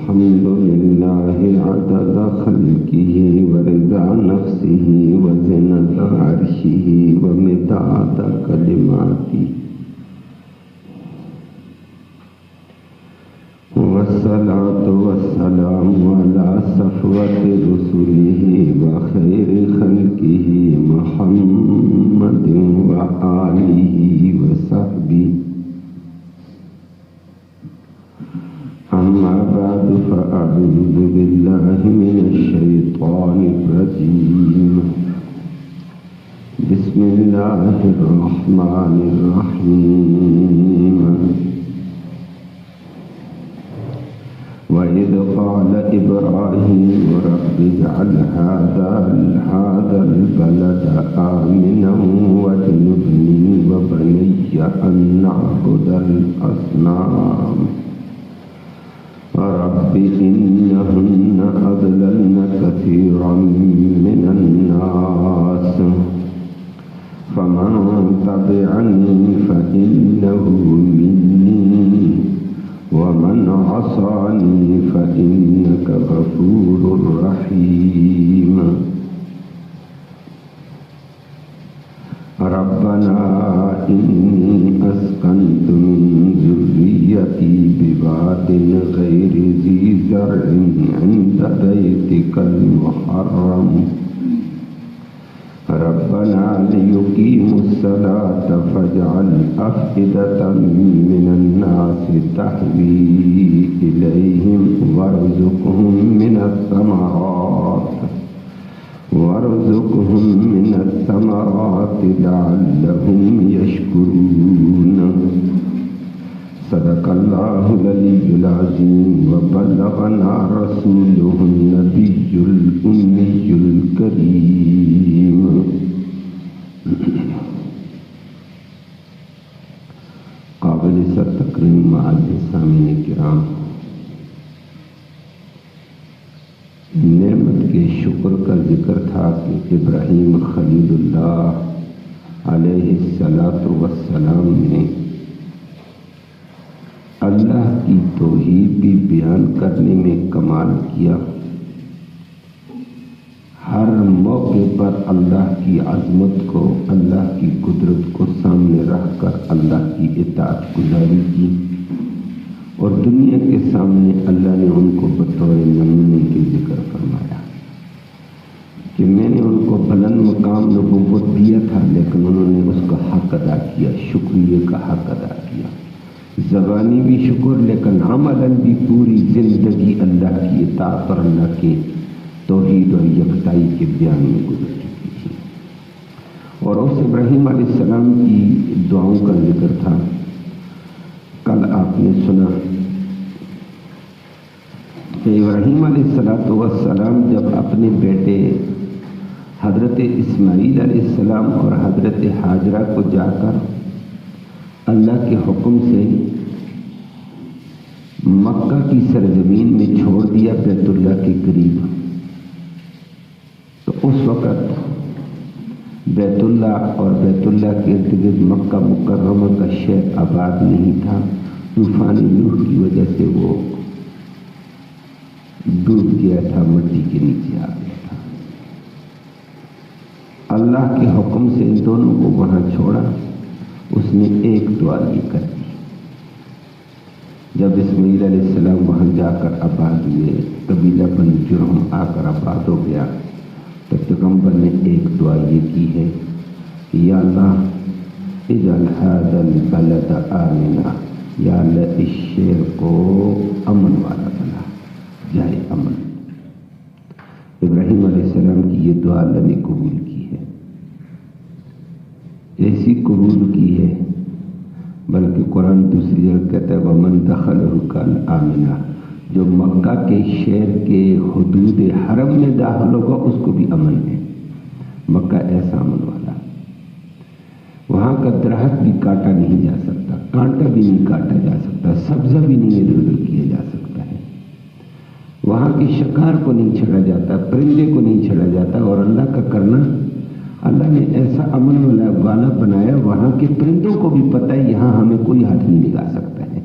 الحمد لله عدد خلقه ورضا نفسه وزنة عرشه ومداد كلماته والصلاة والسلام على صفوة رسله وخير خلقه محمد وآله وصحبه. أما بعد فأعوذ بالله من الشيطان الرجيم. بسم الله الرحمن الرحيم. وإذ قال إبراهيم رب اجعل هذا البلد آمنا واجنبني وبني أن نعبد الأصنام رب إنهن أضللن كثيرا من الناس فمن تبعني فإنه مني ومن عصاني فإنك غفور رحيم. ربنا إني أسكنت من ذريتي بواد غير ذي زرع عند بيتك المحرم ربنا ليقيموا الصلاة فاجعل أفئدة من الناس تهوي إليهم وارزقهم من الثمرات لعلهم يشكرون. صدق الله العلي العظيم وبلغنا رسوله النبي الأمي الكريم. قابل سر تکریم معزز سامعین کرام، نعمت کے شکر کا ذکر تھا کہ ابراہیم خلیل اللہ علیہ الصلاۃ والسلام نے اللہ کی توحید بھی بیان کرنے میں کمال کیا. ہر موقع پر اللہ کی عظمت کو، اللہ کی قدرت کو سامنے رکھ کر اللہ کی اطاعت گزاری کی، اور دنیا کے سامنے اللہ نے ان کو بطور نمونے کے ذکر فرمایا کہ میں نے ان کو بلند مقام نبوت دیا تھا، لیکن انہوں نے اس کا حق ادا کیا، شکریہ کا حق ادا کیا. زبانی بھی شکر، لیکن عملاً بھی پوری زندگی اللہ کی اطاعت اور اللہ کے توحید اور یکتائی کے بیان میں گزر چکی تھی. اور اس ابراہیم علیہ السلام کی دعاؤں کا ذکر تھا. کل آپ نے سنا کہ ابراہیم علیہ السلام جب اپنے بیٹے حضرت اسماعیل علیہ السلام اور حضرت ہاجرہ کو جا کر اللہ کے حکم سے مکہ کی سرزمین میں چھوڑ دیا بیت اللہ کے قریب، تو اس وقت بیت اللہ اور بیت اللہ کے ارد گرد مکہ مکرمہ کا شہر آباد نہیں تھا. طوفان نوح کی وجہ سے وہ ڈوب گیا تھا، مٹی کے نیچے آ گیا تھا. اللہ کے حکم سے ان دونوں کو وہاں چھوڑا. اس نے ایک دعا یہ کر دی. جب اسماعیل علیہ السلام وہاں جا کر آباد ہوئے، قبیلہ بنی جرہم آ کر آباد ہو گیا، تو پیغمبر نے ایک دعا یہ کی ہے کہ یا اللہ اجعل ھذا البلد آمنا، یا اللہ اس شہر کو امن والا بنا، جائے امن. ابراہیم علیہ السلام کی یہ دعا اللہ نے قبول کی ہے. ایسی قبول کی ہے بلکہ قرآن دوسری جگہ کہتا ہے وَمَن دَخَلَهُ كَانَ آمِنًا، جو مکہ کے شہر کے حدود حرم میں داخل ہوگا اس کو بھی امن ہے. مکہ ایسا امن والا، وہاں کا درخت بھی کاٹا نہیں جا سکتا، کانٹا بھی نہیں کاٹا جا سکتا، سبزہ بھی نہیں ادھر ادھر کیا جا سکتا ہے. وہاں کے شکار کو نہیں چھڑا جاتا، پرندے کو نہیں چھڑا جاتا. اور اللہ کا کرنا، اللہ نے ایسا امن والا بنایا، وہاں کے پرندوں کو بھی پتہ ہے یہاں ہمیں کوئی ہاتھ نہیں لگا سکتا ہے.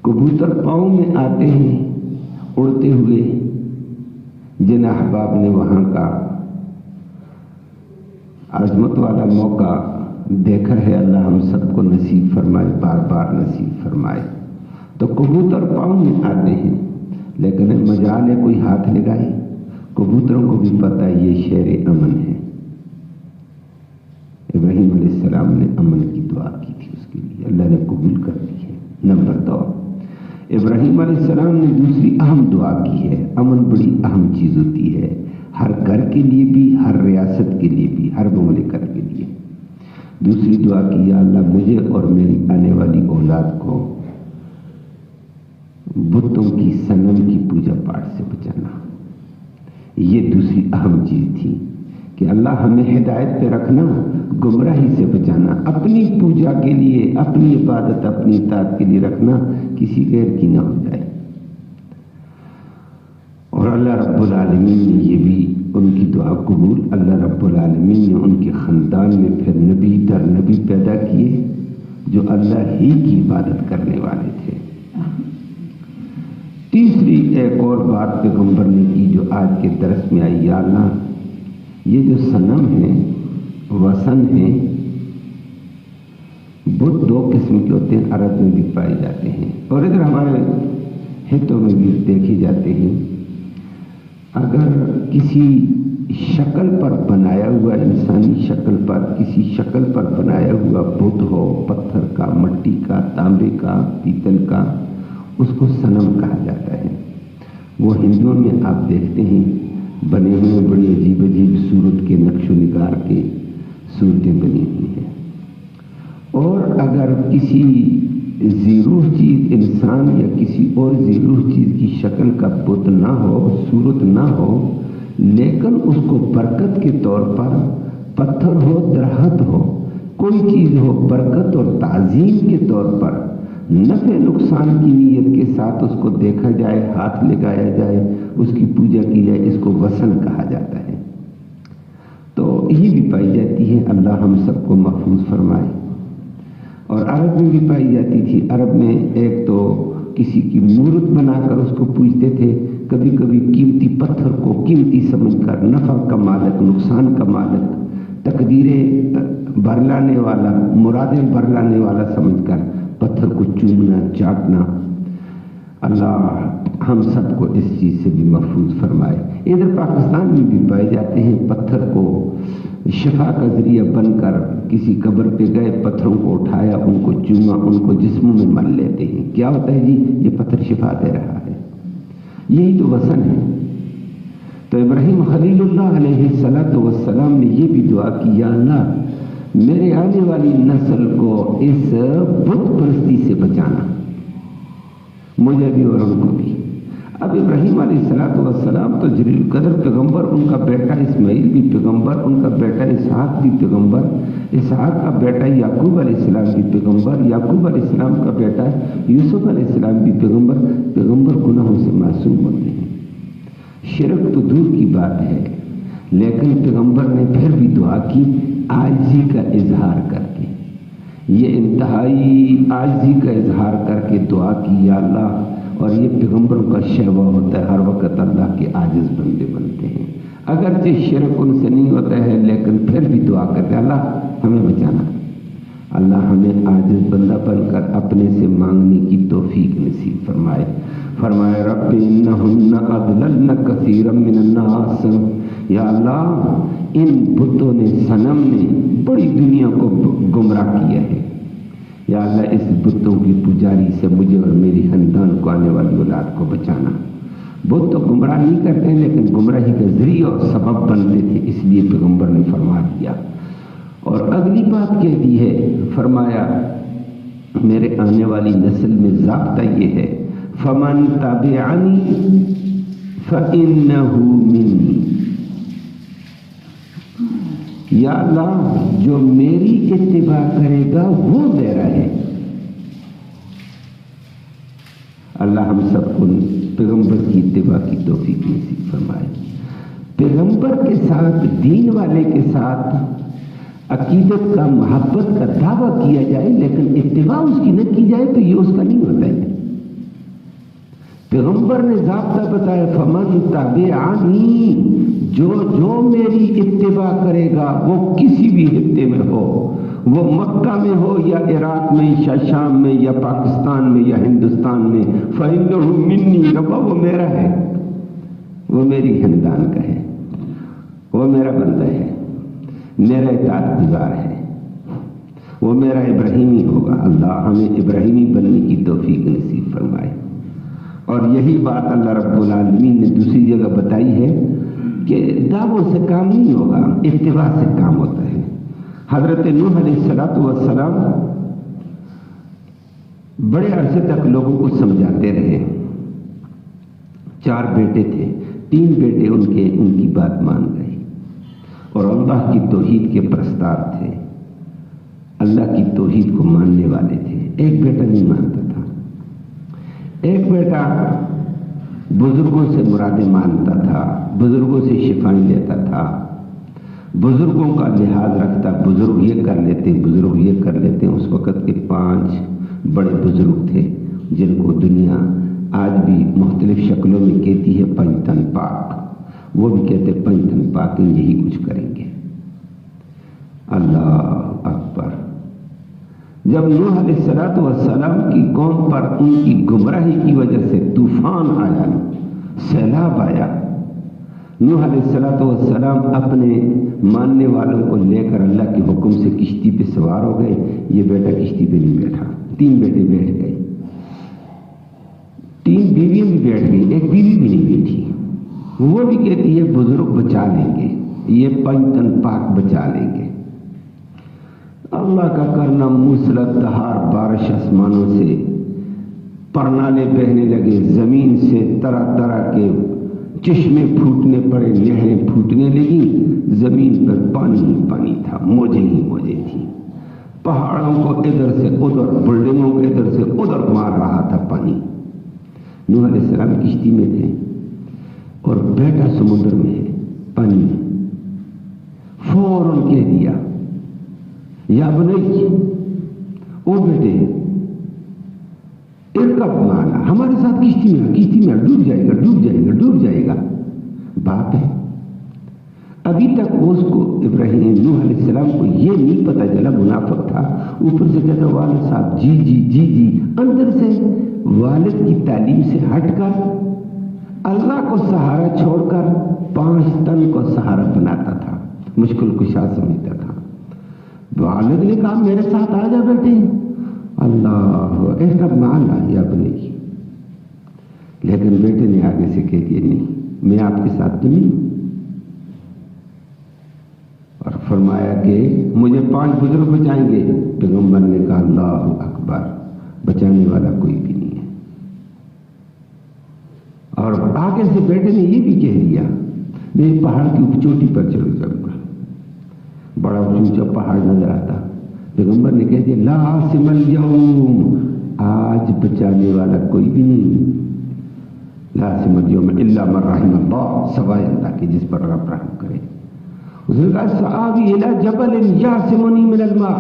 کبوتر پاؤں میں آتے ہیں اڑتے ہوئے جن احباب نے وہاں کا عظمت والا موقع دیکھا ہے، اللہ ہم سب کو نصیب فرمائے، بار بار نصیب فرمائے۔ تو کبوتر پاؤں میں آتے ہیں، لیکن مجال ہے کوئی ہاتھ لگائے، کبوتروں کو بھی پتہ یہ شہر امن ہے۔ ابراہیم علیہ السلام نے امن کی دعا کی تھی، اس کے لیے اللہ نے قبول کر لی ہے۔ نمبر 2، ابراہیم علیہ السلام نے دوسری اہم دعا کی ہے۔ امن بڑی اہم چیز ہوتی ہے، ہر گھر کے لیے بھی، ہر ریاست کے لیے بھی، ہر مملکت کے لیے۔ دوسری دعا کی، یا اللہ مجھے اور میری آنے والی اولاد کو بتوں کی، صنم کی پوجا پاٹ سے بچانا۔ یہ دوسری اہم چیز تھی کہ اللہ ہمیں ہدایت پہ رکھنا، گمراہی سے بچانا، اپنی پوجا کے لیے، اپنی عبادت، اپنی اطاعت کے لیے رکھنا، کسی غیر کی نہ ہو جائے۔ اور اللہ رب العالمین نے یہ بھی ان کی دعا قبول، اللہ رب العالمین نے ان کے خاندان میں پھر نبی در نبی پیدا کیے جو اللہ ہی کی عبادت کرنے والے تھے۔ تیسری ایک اور بات پیغمبر نے کی جو آج کے درس میں آئی، یا اللہ یہ جو صنم ہیں، وثن ہیں، بت دو قسم کے ہوتے ہیں، عرب میں بھی پائے جاتے ہیں اور ادھر ہمارے ہندوں میں بھی دیکھے جاتے ہیں۔ اگر کسی شکل پر بنایا ہوا، انسانی شکل پر، کسی شکل پر بنایا ہوا بت ہو، پتھر کا، مٹی کا، تانبے کا، پیتل کا، اس کو صنم کہا جاتا ہے۔ وہ ہندوؤں میں آپ دیکھتے ہیں بنے ہوئے بڑی عجیب عجیب صورت کے، نقش و نگار کے صورتیں بنی ہوئی ہیں۔ اور اگر کسی ذیروح چیز، انسان یا کسی اور ذیروح چیز کی شکل کا بت نہ ہو، صورت نہ ہو، لیکن اس کو برکت کے طور پر پتھر ہو، درخت ہو، کوئی چیز ہو، برکت اور تعظیم کے طور پر نفع نقصان کی نیت کے ساتھ اس کو دیکھا جائے، ہاتھ لگایا جائے، اس کی پوجا کی جائے، اس کو وثن کہا جاتا ہے۔ تو یہ بھی پائی جاتی ہے، اللہ ہم سب کو محفوظ فرمائے۔ اور عرب میں بھی پائی جاتی تھی۔ عرب میں ایک تو کسی کی مورت بنا کر اس کو پوجتے تھے، کبھی کبھی قیمتی پتھر کو قیمتی سمجھ کر، نفع کا مالک، نقصان کا مالک، تقدیریں برلانے والا، مرادیں برلانے والا سمجھ کر پتھر کو چومنا، چاٹنا۔ اللہ ہم سب کو اس چیز سے بھی محفوظ فرمائے۔ ادھر پاکستان میں بھی پائے جاتے ہیں، پتھر کو شفا کا ذریعہ بن کر کسی قبر پہ گئے، پتھروں کو اٹھایا، ان کو چوما، ان کو جسموں میں مل لیتے ہیں۔ کیا ہوتا ہے جی؟ یہ پتھر شفا دے رہا ہے۔ یہی تو وثن ہے۔ تو ابراہیم خلیل اللہ علیہ السلام نے یہ بھی دعا کی، یا اللہ میرے آنے والی نسل کو اس بت پرستی سے بچانا، مجھے بھی اور ان کو بھی۔ اب ابراہیم علیہ السلام تو جلیل القدر پیغمبر، ان کا بیٹا اسماعیل بھی پیغمبر، ان کا بیٹا اسحاق بھی پیغمبر، اسحاق کا بیٹا یعقوب علیہ السلام بھی پیغمبر، یعقوب علیہ السلام کا بیٹا یوسف علیہ السلام بھی پیغمبر۔ پیغمبر گناہوں سے معصوم ہوتے ہیں، شرک تو دور کی بات ہے، لیکن پیغمبر نے پھر بھی دعا کی عاجزی کا اظہار کر کے، یہ انتہائی عاجزی کا اظہار کر کے دعا کی، یا اللہ۔ اور یہ پیغمبروں کا شیوا ہوتا ہے، ہر وقت اللہ کے عاجز بندے بنتے ہیں، اگرچہ شرک ان سے نہیں ہوتا ہے، لیکن پھر بھی دعا کرتے ہیں اللہ ہمیں بچانا۔ اللہ ہمیں عاجز بندہ بن کر اپنے سے مانگنے کی توفیق نصیب فرمائے۔ فرمائے رب انہن اضللن کثیرا من الناس، یا اللہ ان بتوں نے، صنم نے بڑی دنیا کو گمراہ کیا ہے۔ یا اللہ اس بتوں کی پجاری سے مجھے اور میری خاندان کو، آنے والی اولاد کو بچانا۔ بت تو گمراہ نہیں کرتے، لیکن گمراہی کا ذریعہ اور سبب بنتے تھے، اس لیے پیغمبر نے فرما دیا۔ اور اگلی بات کہہ دی ہے، فرمایا میرے آنے والی نسل میں ضابطہ یہ ہے، فمن تبعنی فإنہ منی، یا اللہ جو میری اتباع کرے گا وہ میرا ہے۔ اللہ ہم سب کو پیغمبر کی اتباع کی توفیق نصیب فرمائے۔ پیغمبر کے ساتھ، دین والے کے ساتھ عقیدت کا، محبت کا دعویٰ کیا جائے، لیکن اتباع اس کی نہ کی جائے تو یہ اس کا نہیں ہوتا ہے۔ پیغمبر نے ضابطہ بتایا فمن تبعنی، جو میری اتباع کرے گا، وہ کسی بھی خطے میں ہو، وہ مکہ میں ہو یا عراق میں یا شام میں یا پاکستان میں یا ہندوستان میں، فإنہ منی، ربا وہ میرا ہے، وہ میری خاندان کا ہے، وہ میرا بندہ ہے، میرا اطاعت گزار ہے، وہ میرا ابراہیمی ہوگا۔ اللہ ہمیں ابراہیمی بننے کی توفیق نصیب فرمائے۔ اور یہی بات اللہ رب العالمین نے دوسری جگہ بتائی ہے کہ دعووں سے کام نہیں ہوگا، اتباع سے کام ہوتا ہے۔ حضرت نوح علیہ السلام بڑے عرصے تک لوگوں کو سمجھاتے رہے۔ 4 بیٹے تھے، 3 بیٹے ان کی بات مان گئے اور اللہ کی توحید کے پرستار تھے، اللہ کی توحید کو ماننے والے تھے۔ ایک بیٹا نہیں مانتا تھا، ایک بیٹا بزرگوں سے مرادیں مانتا تھا، بزرگوں سے شفائیں لیتا تھا، بزرگوں کا لحاظ رکھتا، بزرگ یہ کر لیتے، بزرگ یہ کر لیتے۔ اس وقت کے 5 بڑے بزرگ تھے جن کو دنیا آج بھی مختلف شکلوں میں کہتی ہے پنجتن پاک، وہ بھی کہتے پنجتن پاک یہی کچھ کریں گے۔ اللہ اکبر۔ جب نوح علیہ السلام کی قوم پر ان کی گمراہی کی وجہ سے طوفان آیا، سیلاب آیا، نوح علیہ السلام اپنے ماننے والوں کو لے کر اللہ کے حکم سے کشتی پہ سوار ہو گئے۔ یہ بیٹا کشتی پہ نہیں بیٹھا، 3 بیٹے بیٹھ گئے، 3 بیویاں بھی بیٹھ گئی، ایک بیوی بھی نہیں بیٹھی۔ وہ بھی کہتی ہے بزرگ بچا لیں گے، یہ پنجتن پاک بچا لیں گے۔ اللہ کا کرنا موسلادھار دھار بارش آسمانوں سے، پرنالے بہنے لگے، زمین سے طرح طرح کے چشمے پھوٹنے پڑے، نہریں پھوٹنے لگیں، زمین پر پانی ہی پانی تھا، موجیں ہی موجیں تھیں، پہاڑوں کو ادھر سے ادھر، بلڈنگوں کو ادھر سے ادھر مار رہا تھا پانی۔ نوح علیہ السلام کشتی میں تھے اور بیٹا سمندر میں ہے، پانی میں۔ فوراً کہہ دیا یا بنی، او بیٹے ارکب معنا، ہمارے ساتھ کشتی میں ڈوب جائے گا، ڈوب جائے گا، ڈوب جائے گا۔ باپ ہے، ابھی تک اس کو ابراہیم نوح علیہ السلام کو یہ نہیں پتہ چلا، منافق تھا، اوپر سے کہتا والد صاحب جی جی جی جی، اندر سے والد کی تعلیم سے ہٹ کر اللہ کو سہارا چھوڑ کر 5 تن کو سہارا بناتا تھا، مشکل کشا سمجھتا تھا۔ والد نے کہا میرے ساتھ آ جا بیٹے، اللہ ایسا مانا یا بنے گی، لیکن بیٹے نے آگے سے کہہ دیا نہیں، میں آپ کے ساتھ تو نہیں ہوں۔ اور فرمایا کہ مجھے 5 بزرگ بچائیں گے۔ پیغمبر نے کہا اللہ اکبر، بچانے والا کوئی بھی نہیں ہے۔ اور آگے سے بیٹے نے یہ بھی کہہ دیا میں پہاڑ کی چوٹی پر چڑھ جاؤں گا، بڑا اونچا پہاڑ نظر آتا۔ پیغمبر نے کہہ دیا لا عاصم اليوم، آج بچانے والا کوئی بھی نہیں، لا عاصم اليوم الا من رحم اللہ، سوائے اللہ کے جس پر رب رحم کرے۔ اس نے کہا سآوی الی جبل یعصمنی من الماء،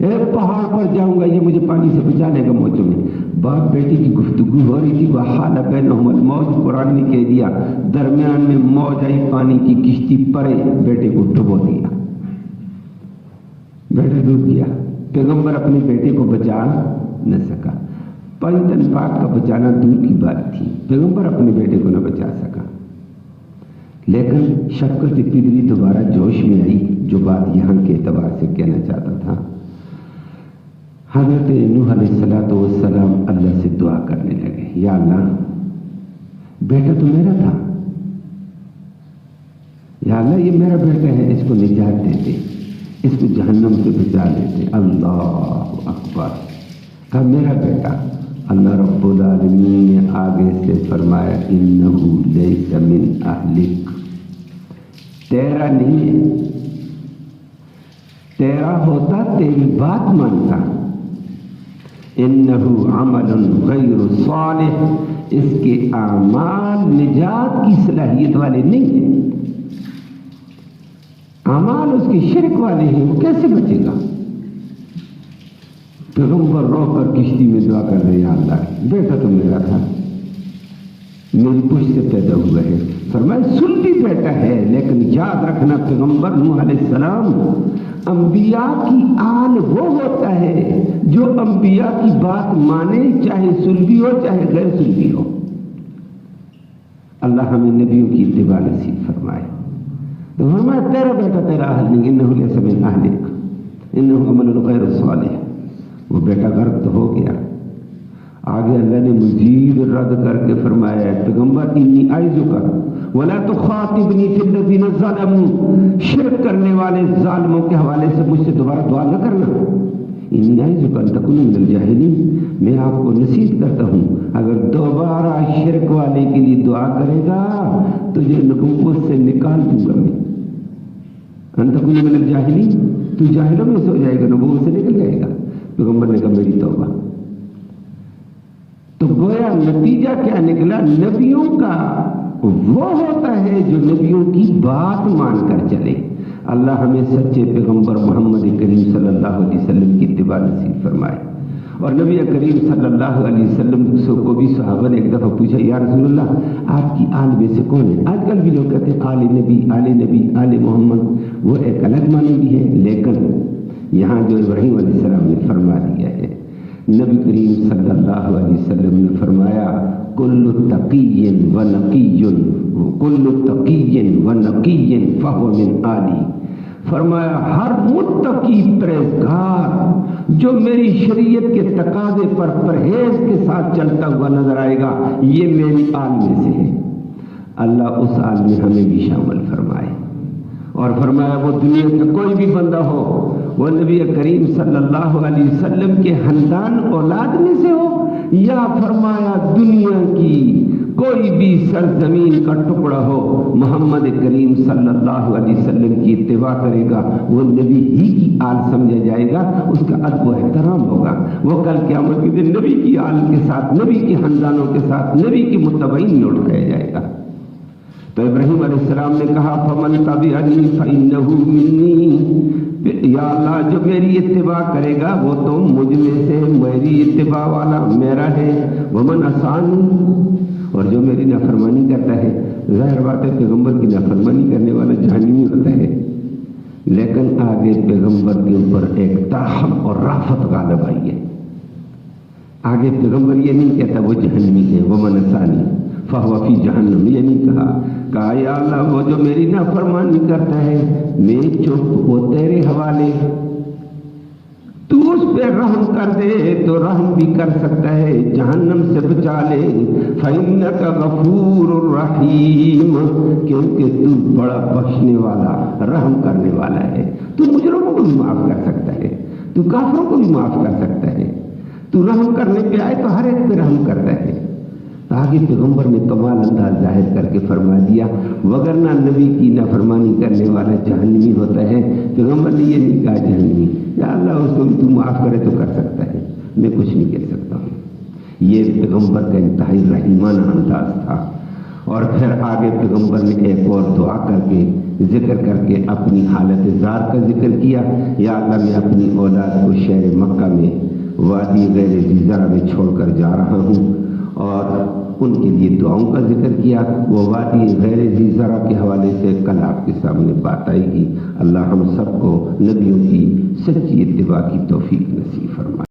ایک پہاڑ پر جاؤں گا، یہ مجھے پانی سے بچا لے گا موجوں میں۔ باپ بیٹی کی گفتگو ہو رہی تھی، وحال بینہم الموج، قرآن نے کہہ دیا درمیان میں موج آئی پانی کی، کشتی پرے، بیٹے کو ڈبو دیا، بیٹا ڈوب گیا۔ پیغمبر اپنے بیٹے کو بچا نہ سکا، پنجتن پاک کا بچانا دور کی بات تھی، پیغمبر اپنے بیٹے کو نہ بچا سکا۔ لیکن شفقت پدری دوبارہ جوش میں آئی، جو بات یہاں کے اعتبار سے کہنا چاہتا تھا۔ حضرت نوح علیہ السلام اللہ سے دعا کرنے لگے، یا اللہ بیٹا تو میرا تھا، یا اللہ یہ میرا بیٹا ہے، اس کو نجات دیتے، اس کو جہنم سے بچا لیتے۔ اللہ اکبر، کہا میرا بیٹا۔ اللہ رب العالمین نے آگے سے فرمایا انہو لیس من اہلک، تیرا نہیں ہے، تیرا ہوتا تیری بات مانتا، انہو عمل غیر صالح، اس کے اعمال نجات کی صلاحیت والے نہیں ہیں، اعمال اس کے شرک والے ہیں، وہ کیسے بچے گا؟ پیغمبر رو کر کشتی میں دعا کر رہے ہیں، اللہ بیٹا تو میرا تھا، میری پشت سے پیدا ہوا ہے. فرمایا سلبی بیٹا ہے، لیکن یاد رکھنا پیغمبر نوح علیہ السلام انبیاء کی آل وہ ہوتا ہے جو انبیاء کی بات مانے، چاہے سلبی ہو چاہے غیر سلبی ہو. اللہ ہمیں نبیوں کی اتباع نصیب فرمائے. تو فرمایا تیرا بیٹا تیرا اہل نہیں، انہ لیس من اہلک انہ عمل غیر صالح. وہ بیٹا غرق تو ہو گیا. آگے اللہ نے مزید رد کر کے فرمایا ہے پیغمبر انی اعظک ولا تخاطبنی فی الذین ظلموا، شرک کرنے والے ظالموں کے حوالے سے مجھ سے دوبارہ دعا نہ کرنا. انی اعظک ان تکون من الجاہلین، میں آپ کو نصیحت کرتا ہوں اگر دوبارہ شرک والے کے لیے دعا کرے گا تجھے نبوت سے نکال دوں گا میں. ان تکون من الجاہلین، تو جاہلوں میں سے ہو جائے گا، نبوت سے نکل جائے گا. پیغمبر نے کہا میری توبہ. تو گویا نتیجہ کیا نکلا؟ نبیوں کا وہ ہوتا ہے جو نبیوں کی بات مان کر چلے. اللہ ہمیں سچے پیغمبر محمد کریم صلی اللہ علیہ وسلم کی اتباع نصیب فرمائے. اور نبی کریم صلی اللہ علیہ وسلم کو بھی صحابہ نے ایک دفعہ پوچھا یا رسول اللہ آپ کی آل میں سے کون ہے؟ آج کل بھی لوگ کہتے ہیں آل نبی آل محمد، وہ ایک الگ معنی بھی ہے، لیکن یہاں جو ابراہیم علیہ السلام نے فرما دیا ہے، نبی کریم صلی اللہ علیہ وسلم نے فرمایا کل تقی و نقی فہو من آلی. فرمایا ہر متقی پرہیزگار جو میری شریعت کے تقاضے پر پرہیز کے ساتھ چلتا ہوا نظر آئے گا یہ میری آل میں سے ہے. اللہ اس آل میں ہمیں بھی شامل فرمائے. اور فرمایا وہ دنیا کا کوئی بھی بندہ ہو، وہ نبی کریم صلی اللہ علیہ وسلم کے خاندان اولاد میں سے ہو، یا فرمایا دنیا کی کوئی بھی سرزمین کا ٹکڑا ہو، محمد کریم صلی اللہ علیہ وسلم کی اتباع کرے گا وہ نبی ہی کی آل سمجھا جائے گا، اس کا ادب و احترام ہوگا. وہ کل قیامت کے دن نبی کی آل کے ساتھ، نبی کے خاندانوں کے ساتھ، نبی کے متبعین میں اٹھایا جائے گا. تو ابراہیم علیہ السلام نے کہا فمن تبعنی فإنہ منی، یا اللہ جو میری اتباع کرے گا وہ تو مجھ میں سے میری اتباع والا میرا ہے. ومن عصانی، اور جو میری نافرمانی کرتا ہے، ظاہر بات ہے پیغمبر کی نافرمانی کرنے والا جہنمی ہوتا ہے، لیکن آگے پیغمبر کے اوپر ایک ترحم اور رافت غالب آئی ہے. آگے پیغمبر یہ نہیں کہتا وہ جہنمی ہے، ومن عصانی فہو فی جہنم، یہ نہیں کہا یا اللہ وہ جو میری نافرمانی کرتا ہے میں چپ، وہ تیرے حوالے، تو اس پہ رحم کر دے تو رحم بھی کر سکتا ہے، جہنم سے بچا لے. فإنک غفور رحیم، کیونکہ تو بڑا بخشنے والا رحم کرنے والا ہے. تو مجرموں کو بھی معاف کر سکتا ہے، تو کافروں کو بھی معاف کر سکتا ہے، تو رحم کرنے پہ آئے تو ہر ایک پہ رحم کرتا ہے. آگے پیغمبر نے کمال انداز ظاہر کر کے فرما دیا وگرنہ نبی کی نافرمانی کرنے والا جہنمی ہوتا ہے. پیغمبر نے یہ نہیں کہا جہنمی، یا اللہ اس کو بھی تو معاف کرے تو کر سکتا ہے، میں کچھ نہیں کہہ سکتا ہوں. یہ پیغمبر کا انتہائی رحیمانہ انداز تھا. اور پھر آگے پیغمبر نے ایک اور دعا کر کے ذکر کر کے اپنی حالت زار کا ذکر کیا. یا اللہ میں اپنی اولاد کو شہر مکہ میں وادی غیر ذی زرع میں چھوڑ کر جا رہا ہوں، اور ان کے لیے دعاؤں کا ذکر کیا. وہ وادی غیر ذی زرع کے حوالے سے کل آپ کے سامنے بات آئے گی. اللہ ہم سب کو نبیوں کی سچی اتباع کی توفیق نصیب فرمائے.